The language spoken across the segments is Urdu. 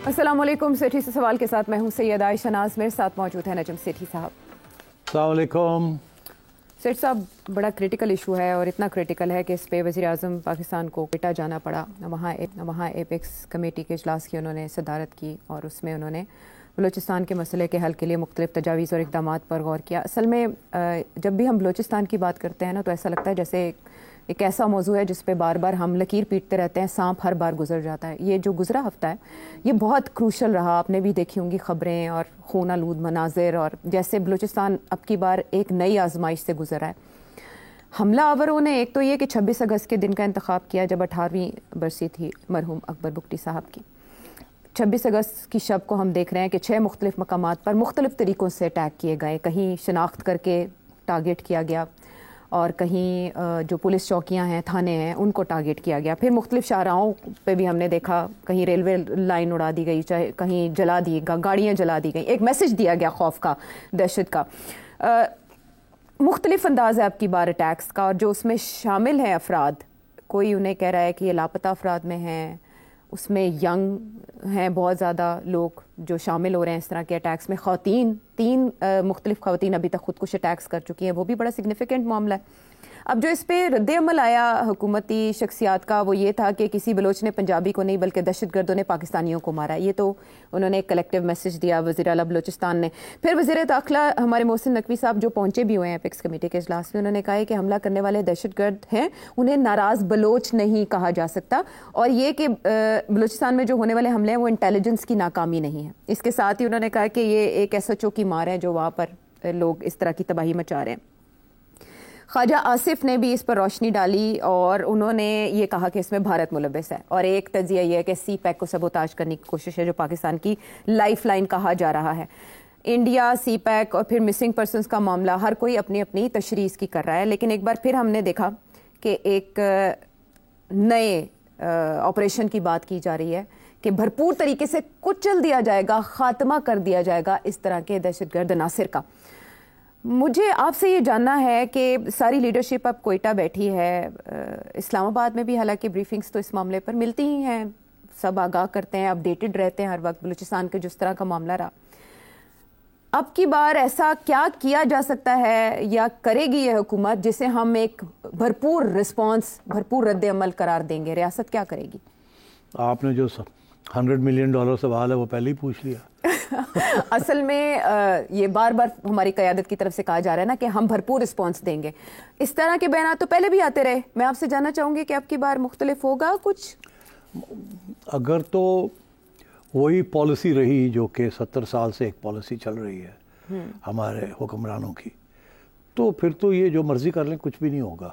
السلام علیکم. سیٹھی سے سوال کے ساتھ میں ہوں سید عائشہ ناز. میرے ساتھ موجود ہیں نجم سیٹھی صاحب. السلام علیکم. سیٹھ صاحب, بڑا کریٹیکل ایشو ہے اور اتنا کریٹیکل ہے کہ اس پہ وزیر اعظم پاکستان کو پیٹا جانا پڑا. وہاں ایپیکس کمیٹی کے اجلاس کی انہوں نے صدارت کی اور اس میں انہوں نے بلوچستان کے مسئلے کے حل کے لیے مختلف تجاویز اور اقدامات پر غور کیا. اصل میں جب بھی ہم بلوچستان کی بات کرتے ہیں نا تو ایسا لگتا ہے جیسے ایک ایسا موضوع ہے جس پہ بار بار ہم لکیر پیٹتے رہتے ہیں, سانپ ہر بار گزر جاتا ہے. یہ جو گزرا ہفتہ ہے یہ بہت کروشل رہا. آپ نے بھی دیکھی ہوں گی خبریں اور خون آلود مناظر, اور جیسے بلوچستان اب کی بار ایک نئی آزمائش سے گزر رہا ہے. حملہ آوروں نے ایک تو یہ کہ 26 اگست کے دن کا انتخاب کیا جب 18ویں برسی تھی مرحوم اکبر بگٹی صاحب کی. 26 اگست کی شب کو ہم دیکھ رہے ہیں کہ 6 مختلف مقامات پر مختلف طریقوں سے اٹیک کیے گئے. کہیں شناخت کر کے ٹارگٹ کیا گیا اور کہیں جو پولیس چوکیاں ہیں, تھانے ہیں, ان کو ٹارگٹ کیا گیا. پھر مختلف شاہراہوں پہ بھی ہم نے دیکھا کہیں ریلوے لائن اڑا دی گئی, چاہے کہیں جلا دی, گاڑیاں جلا دی گئیں. ایک میسج دیا گیا خوف کا, دہشت کا. مختلف انداز ہے اب کی بار اٹیکس کا, اور جو اس میں شامل ہیں افراد, کوئی انہیں کہہ رہا ہے کہ یہ لاپتہ افراد میں ہیں, اس میں ینگ ہیں بہت زیادہ لوگ جو شامل ہو رہے ہیں اس طرح کے اٹیکس میں. خواتین 3 مختلف خواتین ابھی تک خودکش اٹیکس کر چکی ہیں, وہ بھی بڑا سگنیفیکنٹ معاملہ ہے. اب جو اس پہ رد عمل آیا حکومتی شخصیات کا وہ یہ تھا کہ کسی بلوچ نے پنجابی کو نہیں بلکہ دہشت گردوں نے پاکستانیوں کو مارا. یہ تو انہوں نے ایک کلیکٹیو میسج دیا وزیر اعلیٰ بلوچستان نے. پھر وزیر داخلہ ہمارے محسن نقوی صاحب جو پہنچے بھی ہوئے ہیں ایپیکس کمیٹی کے اجلاس میں, انہوں نے کہا ہے کہ حملہ کرنے والے دہشت گرد ہیں, انہیں ناراض بلوچ نہیں کہا جا سکتا, اور یہ کہ بلوچستان میں جو ہونے والے حملے ہیں وہ انٹیلیجنس کی ناکامی نہیں ہے. اس کے ساتھ ہی انہوں نے کہا کہ یہ ایک SHO کی مار ہے جو وہاں پر لوگ اس طرح کی تباہی مچا رہے ہیں. خواجہ آصف نے بھی اس پر روشنی ڈالی اور انہوں نے یہ کہا کہ اس میں بھارت ملوث ہے, اور ایک تجزیہ یہ ہے کہ سی پیک کو سبوتاژ کرنے کی کوشش ہے جو پاکستان کی لائف لائن کہا جا رہا ہے. انڈیا, سی پیک اور پھر مسنگ پرسنز کا معاملہ, ہر کوئی اپنی اپنی تشریح کی کر رہا ہے. لیکن ایک بار پھر ہم نے دیکھا کہ ایک نئے آپریشن کی بات کی جا رہی ہے کہ بھرپور طریقے سے کچل دیا جائے گا, خاتمہ کر دیا جائے گا اس طرح کے دہشت گرد عناصر کا. مجھے آپ سے یہ جاننا ہے کہ ساری لیڈرشپ اب کوئٹہ بیٹھی ہے, اسلام آباد میں بھی حالانکہ بریفنگز تو اس معاملے پر ملتی ہی ہیں, سب آگاہ کرتے ہیں, اپڈیٹڈ رہتے ہیں ہر وقت بلوچستان کے جس طرح کا معاملہ رہا. اب کی بار ایسا کیا کیا جا سکتا ہے یا کرے گی یہ حکومت جسے ہم ایک بھرپور رسپانس, بھرپور رد عمل قرار دیں گے؟ ریاست کیا کرے گی؟ آپ نے جو $100 ملین سوال ہے وہ پہلے ہی پوچھ لیا. اصل میں یہ بار بار ہماری قیادت کی طرف سے کہا جا رہا ہے نا کہ ہم بھرپور رسپانس دیں گے. اس طرح کے بیانات تو پہلے بھی آتے رہے. میں آپ سے جاننا چاہوں گی کہ اب کی بار مختلف ہوگا کچھ؟ اگر تو وہی پالیسی رہی جو کہ 70 سال سے ایک پالیسی چل رہی ہے ہمارے حکمرانوں کی, تو پھر تو یہ جو مرضی کر لیں کچھ بھی نہیں ہوگا,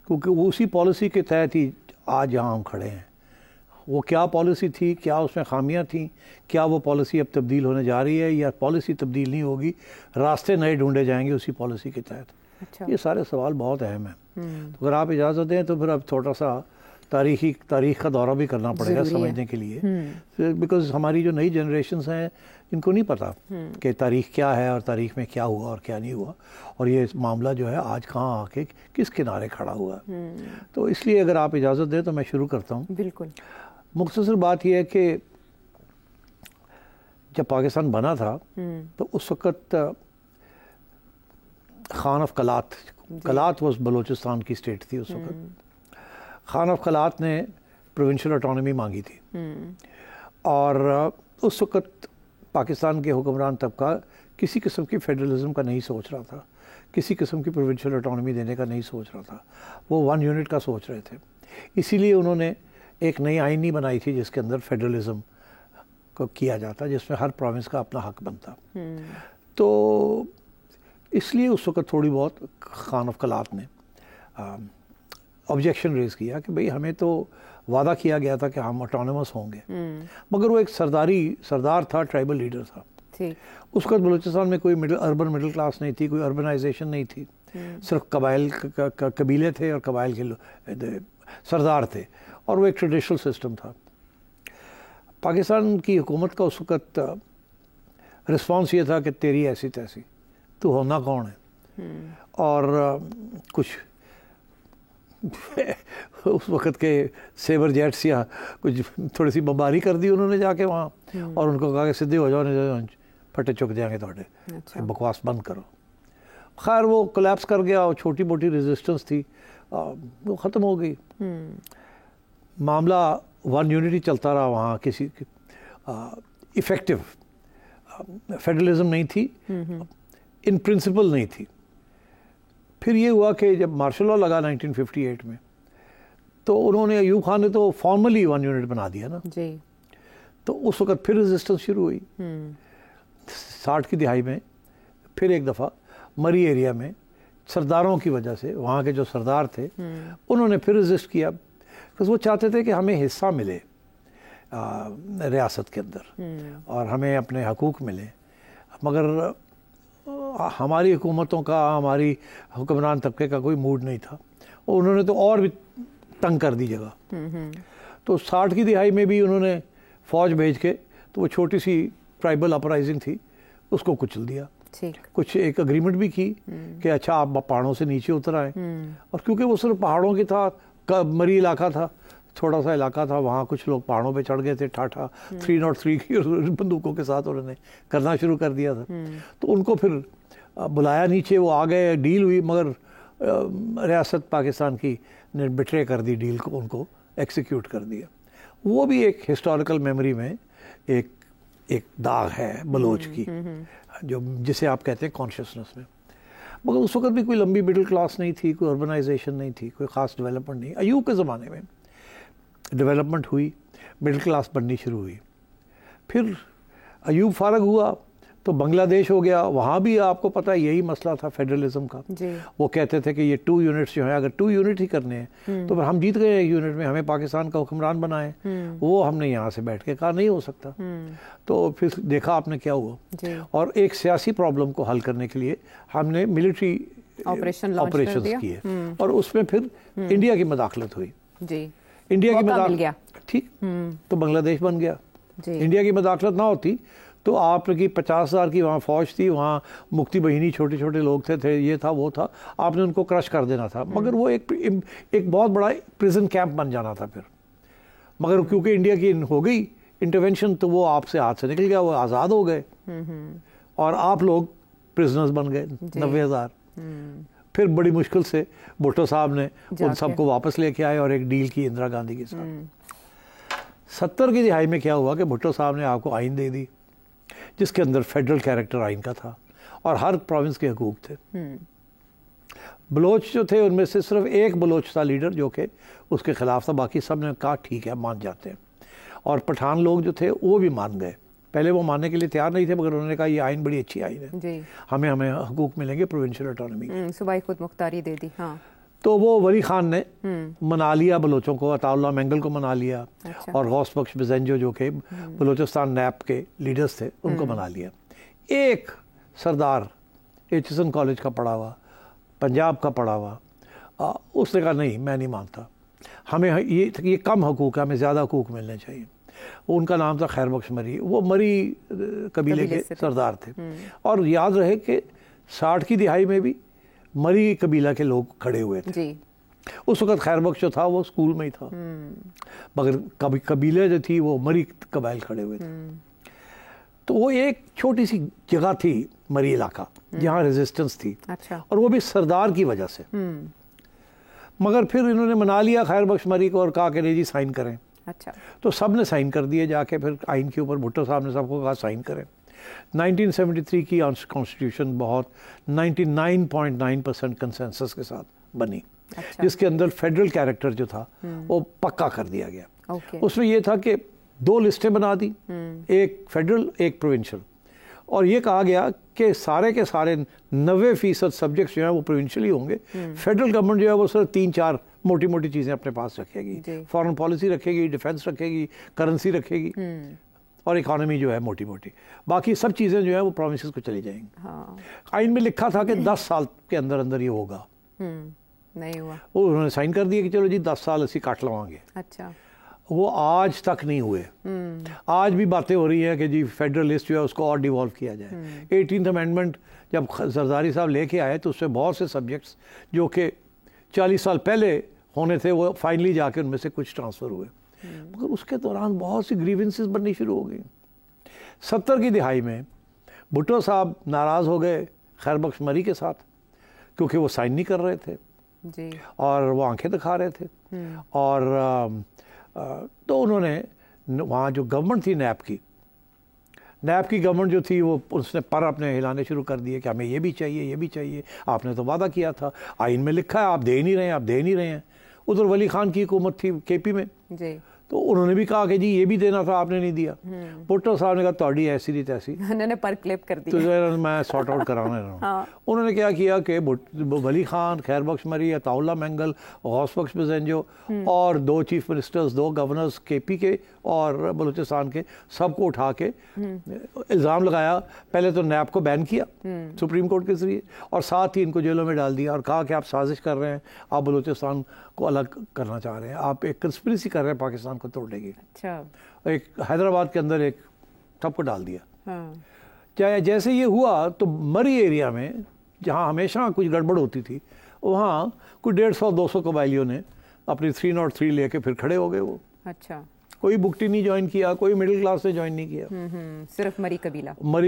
کیونکہ وہ اسی پالیسی کے تحت ہی آج یہاں ہم کھڑے ہیں. وہ کیا پالیسی تھی, کیا اس میں خامیاں تھیں, کیا وہ پالیسی اب تبدیل ہونے جا رہی ہے یا پالیسی تبدیل نہیں ہوگی, راستے نئے ڈھونڈے جائیں گے اسی پالیسی کے تحت. اچھا. یہ سارے سوال بہت اہم ہیں. اگر آپ اجازت دیں تو پھر اب تھوڑا سا تاریخ کا دورہ بھی کرنا پڑے گا سمجھنے کے لیے, بیکاز ہماری جو نئی جنریشنز ہیں ان کو نہیں پتا کہ تاریخ کیا ہے اور تاریخ میں کیا ہوا اور کیا نہیں ہوا, اور یہ معاملہ جو ہے آج کہاں آ کے کس کنارے کھڑا ہوا. تو اس لیے اگر آپ اجازت دیں تو میں شروع کرتا ہوں. بالکل. مختصر بات یہ ہے کہ جب پاکستان بنا تھا تو اس وقت خان آف کلات واز بلوچستان کی اسٹیٹ تھی اس وقت. خان آف کلات نے پروونشل اٹانومی مانگی تھی, اور اس وقت پاکستان کے حکمران طبقہ کسی قسم کی فیڈرلزم کا نہیں سوچ رہا تھا, کسی قسم کی پروونشل اٹانومی دینے کا نہیں سوچ رہا تھا, وہ 1 یونٹ کا سوچ رہے تھے. اسی لیے انہوں نے ایک نئی آئین نہیں بنائی تھی جس کے اندر فیڈرلزم کو کیا جاتا, جس میں ہر پروونس کا اپنا حق بنتا. تو اس لیے اس وقت تھوڑی بہت خان آف کلات نے آبجیکشن ریز کیا کہ بھئی ہمیں تو وعدہ کیا گیا تھا کہ ہم آٹونومس ہوں گے, مگر وہ ایک سردار تھا, ٹرائبل لیڈر تھا. اس وقت بلوچستان میں کوئی اربن مڈل کلاس نہیں تھی, کوئی اربنائزیشن نہیں تھی, صرف قبیلے تھے اور قبائل کے سردار تھے, اور وہ ایک ٹریڈیشنل سسٹم تھا. پاکستان کی حکومت کا اس وقت رسپانس یہ تھا کہ تیری ایسی تیسی, تو ہونا کون ہے, اور کچھ اس وقت کے سیبر جیٹس یا کچھ تھوڑی سی بمباری کر دی انہوں نے جا کے وہاں, اور ان کو کہا کہ سیدھے ہو جاؤ نہیں پھٹے چک جائیں گے تھوڑے، بکواس بند کرو. خیر وہ کولیپس کر گیا اور چھوٹی موٹی ریزسٹنس تھی وہ ختم ہو گئی. معاملہ ون یونٹی چلتا رہا وہاں، کسی افیکٹو فیڈرلزم نہیں تھی، ان پرنسپل نہیں تھی. پھر یہ ہوا کہ جب مارشل لا لگا 1958 میں تو انہوں نے، ایوب خان نے تو فارملی ون یونٹ بنا دیا نا جی. تو اس وقت پھر ریزسٹنس شروع ہوئی. 60 کی دہائی میں پھر ایک دفعہ مری ایریا میں سرداروں کی وجہ سے، وہاں کے جو سردار تھے انہوں نے پھر ریزسٹ کیا، because وہ چاہتے تھے کہ ہمیں حصہ ملے ریاست کے اندر اور ہمیں اپنے حقوق ملے. مگر ہماری حکومتوں کا، ہماری حکمران طبقے کا کوئی موڈ نہیں تھا، اور انہوں نے تو اور بھی تنگ کر دی جگہ. تو 60 کی دہائی میں بھی انہوں نے فوج بھیج کے، تو وہ چھوٹی سی ٹرائبل اپرائزنگ تھی اس کو کچل دیا. کچھ ایک اگریمنٹ بھی کی کہ اچھا آپ پہاڑوں سے نیچے اتر آئے، اور کیونکہ وہ صرف پہاڑوں کی تھا، مری علاقہ تھا، چھوٹا سا علاقہ تھا، وہاں کچھ لوگ پہاڑوں پہ چڑھ گئے تھے، ٹھاٹھا 303 کی بندوقوں کے ساتھ انہوں نے کرنا شروع کر دیا تھا. تو ان کو پھر بلایا نیچے، وہ آ گئے، ڈیل ہوئی، مگر ریاست پاکستان کی نے بٹرے کر دی ڈیل کو، ان کو ایکسیکیوٹ کر دیا. وہ بھی ایک ہسٹوریکل میموری میں ایک داغ ہے بلوچ کی، جو جسے آپ کہتے ہیں کانشیسنس میں. مگر اس وقت بھی کوئی لمبی مڈل کلاس نہیں تھی، کوئی اربنائزیشن نہیں تھی، کوئی خاص ڈیولپمنٹ نہیں. ایوب کے زمانے میں ڈیولپمنٹ ہوئی، مڈل کلاس بننی شروع ہوئی. پھر ایوب فارغ ہوا تو بنگلہ دیش ہو گیا. وہاں بھی آپ کو پتہ یہی مسئلہ تھا فیڈرلزم کا. وہ کہتے تھے کہ یہ 2 یونٹس جو ہیں، اگر 2 یونٹ ہی کرنے ہیں تو پھر ہم جیت گئے 1 یونٹ میں، ہمیں پاکستان کا حکمران بنائے. وہ ہم نے یہاں سے بیٹھ کے کہا نہیں ہو سکتا. تو پھر دیکھا آپ نے کیا ہوا. اور ایک سیاسی پرابلم کو حل کرنے کے لیے ہم نے ملٹری آپریشنز کیے، اور اس میں پھر انڈیا کی مداخلت ہوئی. انڈیا کی مداخلت ٹھیک تو بنگلہ دیش بن گیا. انڈیا کی مداخلت نہ ہوتی تو آپ کی 50,000 کی وہاں فوج تھی، وہاں مکتی بہینی چھوٹے چھوٹے لوگ تھے، یہ تھا وہ تھا، آپ نے ان کو کرش کر دینا تھا. مگر وہ ایک بہت بڑا پریزن کیمپ بن جانا تھا پھر. مگر کیونکہ انڈیا کی ہو گئی انٹرونشن تو وہ آپ سے ہاتھ سے نکل گیا، وہ آزاد ہو گئے اور آپ لوگ پرزنرز بن گئے 90,000. پھر بڑی مشکل سے بھٹو صاحب نے ان سب کو واپس لے کے آئے اور ایک ڈیل کی اندرا گاندھی کے ساتھ. 70 کی دہائی میں کیا ہوا کہ بھٹو صاحب نے آپ کو آئین دے دی جس کے اندر فیڈرل کیریکٹر آئین کا تھا اور ہر پروونس کے حقوق تھے. بلوچ جو تھے ان میں سے صرف ایک بلوچ تھا لیڈر جو کہ اس کے خلاف تھا، باقی سب نے کہا ٹھیک ہے مان جاتے ہیں. اور پٹھان لوگ جو تھے وہ بھی مان گئے. پہلے وہ ماننے کے لیے تیار نہیں تھے، مگر انہوں نے کہا یہ آئین بڑی اچھی آئین ہے، ہمیں حقوق ملیں گے پروونشل اٹانومی، صوبائی خود مختاری دے دی. تو وہ ولی خان نے منا لیا بلوچوں کو، عطا اللہ مینگل کو منا لیا، اور غوث بخش بزنجو جو کہ بلوچستان نیپ کے لیڈرز تھے ان کو منا لیا. ایک سردار ایچسن کالج کا پڑھا ہوا، پنجاب کا پڑھا ہوا، اس نے کہا نہیں میں نہیں مانتا، ہمیں یہ کم حقوق ہے، ہمیں زیادہ حقوق ملنے چاہیے. ان کا نام تھا خیر بخش مری. وہ مری قبیلے کے سردار تھے. اور یاد رہے کہ 60 کی دہائی میں بھی مری قبیلہ کے لوگ کھڑے ہوئے تھے. اس وقت خیر بخش جو تھا وہ اسکول میں ہی تھا، مگر قبیلے جو تھی وہ مری قبائل کھڑے ہوئے تھے. تو وہ ایک چھوٹی سی جگہ تھی مری علاقہ جہاں ریزسٹنس تھی، اور وہ بھی سردار کی وجہ سے. مگر پھر انہوں نے منا لیا خیر بخش مری کو اور کہا کہ نہیں جی سائن کریں. تو سب نے سائن کر دیے جا کے. پھر آئین کے اوپر بھٹو صاحب نے سب کو کہا سائن کریں. 1973 کی کانسٹیٹیوشن بہت 99.9% کنسنسس کے ساتھ بنی، جس کے اندر فیڈرل کیریکٹر جو تھا وہ پکا کر دیا گیا. اس میں یہ تھا کہ 2 لسٹیں بنا دی، ایک فیڈرل ایک پروونشل، اور یہ کہا گیا کہ سارے کے سارے 90% سبجیکٹس جو ہیں وہ پروونشلی ہوں گے. فیڈرل گورنمنٹ جو ہے وہ صرف 3-4 موٹی موٹی چیزیں اپنے پاس رکھے گی، فارن پالیسی رکھے گی، ڈیفنس رکھے گی، کرنسی رکھے گی، اور اکانومی جو ہے موٹی موٹی، باقی سب چیزیں جو ہیں وہ پروونسز کو چلی جائیں گی. آئین میں لکھا تھا کہ 10 سال کے اندر اندر یہ ہوگا، نہیں ہوا. وہ انہوں نے سائن کر دیا کہ چلو جی 10 سال اسی کاٹ لواں گے. وہ آج تک نہیں ہوئے. آج بھی باتیں ہو رہی ہیں کہ جی فیڈرل لسٹ جو ہے اس کو اور ڈیوالو کیا جائے. 18th امینڈمنٹ جب زرداری صاحب لے کے آئے تو اس سے بہت سے سبجیکٹس جو کہ 40 سال پہلے ہونے تھے وہ فائنلی جا کے ان میں سے کچھ ٹرانسفر ہوئے. مگر اس کے دوران بہت سی گریونسز بننی شروع ہو گئی. 70 کی دہائی میں بھٹو صاحب ناراض ہو گئے خیر بخش مری کے ساتھ کیونکہ وہ سائن نہیں کر رہے تھے جی اور وہ آنکھیں دکھا رہے تھے. اور تو انہوں نے وہاں جو گورنمنٹ تھی نیب کی گورنمنٹ جو تھی وہ اس نے پر اپنے ہلانے شروع کر دیے کہ ہمیں یہ بھی چاہیے, آپ نے تو وعدہ کیا تھا, آئین میں لکھا ہے, آپ دے نہیں رہے ہیں. ادھر ولی خان کی حکومت تھی کے پی میں جی, تو انہوں نے بھی کہا کہ جی یہ بھی دینا تھا, آپ نے نہیں دیا. بھٹو صاحب نے کہا تہاڈی ایسی نہیں تیسی, انہوں نے پر کلپ کر تو دیا. میں سارٹ آؤٹ کرانا رہا. انہوں نے کیا کیا کہ ولی خان, خیر بخش مری, عطا اللہ مینگل, غوث بخش بزنجو اور 2 چیف منسٹرز, 2 گورنرز کے پی کے اور بلوچستان کے, سب کو اٹھا کے الزام لگایا. پہلے تو نیب کو بین کیا سپریم کورٹ کے ذریعے, اور ساتھ ہی ان کو جیلوں میں ڈال دیا اور کہا کہ آپ سازش کر رہے ہیں, آپ بلوچستان کو الگ کرنا چاہ رہے ہیں, آپ ایک کنسپریسی کر رہے ہیں پاکستان کو توڑنے کی. اچھا, ایک حیدرآباد کے اندر ایک سب کو ڈال دیا. جیسے یہ ہوا تو مری ایریا میں جہاں ہمیشہ کچھ گڑبڑ ہوتی تھی, وہاں کوئی 150-200 قبائلیوں نے اپنی 303 لے کے پھر کھڑے ہو گئے. وہ اچھا, کوئی بکٹی نہیں جوائن کیا, کوئی مڈل کلاس نے جوائن نہیں کیا, صرف مری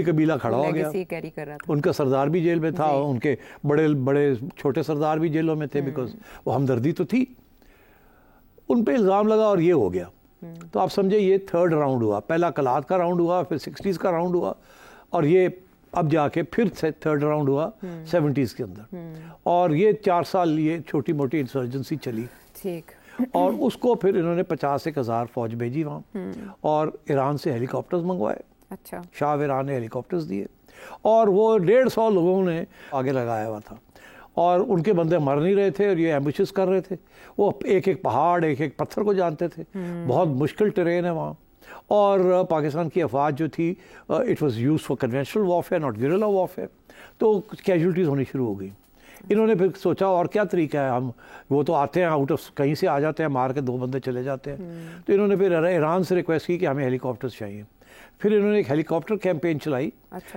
قبیلہ کھڑا ہو گیا. کیری کر رہا تھا. ان کا سردار بھی جیل میں تھا, ان کے بڑے چھوٹے سردار بھی جیلوں میں تھے, بیکاز وہ ہمدردی تو تھی. ان پہ الزام لگا اور یہ ہو گیا. تو آپ سمجھے یہ 3rd راؤنڈ ہوا. پہلا کلات کا راؤنڈ ہوا, پھر 60s کا راؤنڈ ہوا, اور یہ اب جا کے پھر 3rd راؤنڈ ہوا 70s کے اندر. اور یہ 4 سال یہ چھوٹی موٹی انسرجنسی چلی. ٹھیک. اور اس کو پھر انہوں نے 50,000 فوج بھیجی وہاں, اور ایران سے ہیلی کاپٹرز منگوائے. اچھا, شاہ ایران نے ہیلی کاپٹرز دیے, اور وہ 150 لوگوں نے آگے لگایا ہوا تھا, اور ان کے بندے مر نہیں رہے تھے, اور یہ ایمبوشز کر رہے تھے. وہ ایک پہاڑ, ایک پتھر کو جانتے تھے. بہت مشکل ٹرین ہے وہاں. اور پاکستان کی افواج جو تھی, it was used for conventional warfare, not guerrilla warfare. تو کیجولٹیز ہونی شروع ہو گئی. انہوں نے پھر سوچا اور کیا طریقہ ہے, ہم وہ تو آتے ہیں آؤٹ آف کہیں سے آ جاتے ہیں, مار کے 2 بندے چلے جاتے ہیں. تو انہوں نے پھر ایران سے ریکویسٹ کی کہ ہمیں ہیلی کاپٹرز چاہیے. پھر انہوں نے ایک ہیلی کاپٹر کیمپین چلائی,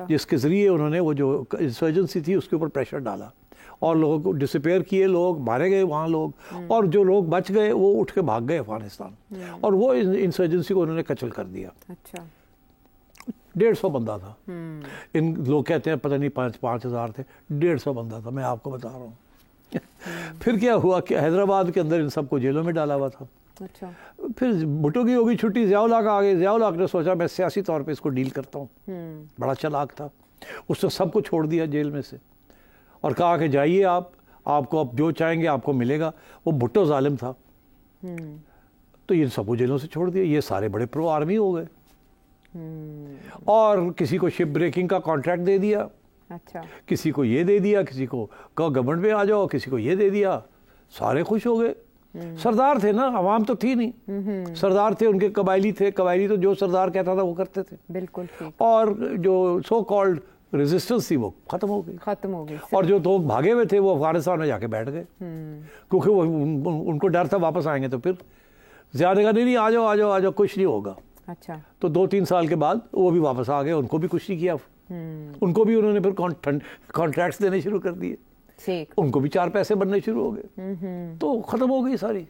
جس کے ذریعے انہوں نے وہ جو انسرجنسی تھی اس کے اوپر پریشر ڈالا, اور لوگوں کو ڈسپیئر کیے, لوگ مارے گئے وہاں لوگ, اور جو لوگ بچ گئے وہ اٹھ کے بھاگ گئے افغانستان, اور وہ انسرجنسی کو انہوں نے کچل کر دیا. اچھا, 150 بندہ تھا. ان لوگ کہتے ہیں پتہ نہیں 5,000 تھے, 150 بندہ تھا, میں آپ کو بتا رہا ہوں. پھر کیا ہوا کہ حیدرآباد کے اندر ان سب کو جیلوں میں ڈالا ہوا تھا. اچھا, پھر بھٹو کی ہوگی چھٹی, ضیاء الحق آ گئے. ضیاء الحق نے سوچا میں سیاسی طور پہ اس کو ڈیل کرتا ہوں. بڑا چلاک تھا, اس نے سب کو چھوڑ دیا جیل میں سے, اور کہا کہ جائیے آپ کو اب جو چاہیں گے آپ کو ملے گا. وہ بھٹو ظالم تھا, تو یہ سب کو جیلوں سے چھوڑ دیا. یہ سارے بڑے پرو آرمی ہو گئے, اور کسی کو شپ بریکنگ کا کانٹریکٹ دے دیا, اچھا, کسی کو یہ دے دیا, کسی کو کہا گورنمنٹ میں آ جاؤ, کسی کو یہ دے دیا. سارے خوش ہو گئے. سردار تھے نا, عوام تو تھی نہیں. سردار تھے, ان کے قبائلی تھے. قبائلی تو جو سردار کہتا تھا وہ کرتے تھے. بالکل ٹھیک. اور جو سو کالڈ ریزسٹنس تھی وہ ختم ہو گئی. اور جو لوگ بھاگے ہوئے تھے وہ افغانستان میں جا کے بیٹھ گئے, کیونکہ وہ ان کو ڈر تھا واپس آئیں گے تو پھر. زیادہ نہیں, آ جاؤ, کچھ نہیں ہوگا. اچھا, تو 2-3 سال کے بعد وہ بھی واپس آ گئے, ان کو بھی کچھ نہیں کیا. ان کو بھی انہوں نے پھر کانٹریکٹس دینے شروع کر دیے, ان کو بھی 4 پیسے بننے شروع ہو گئے, تو ختم ہو گئی ساری.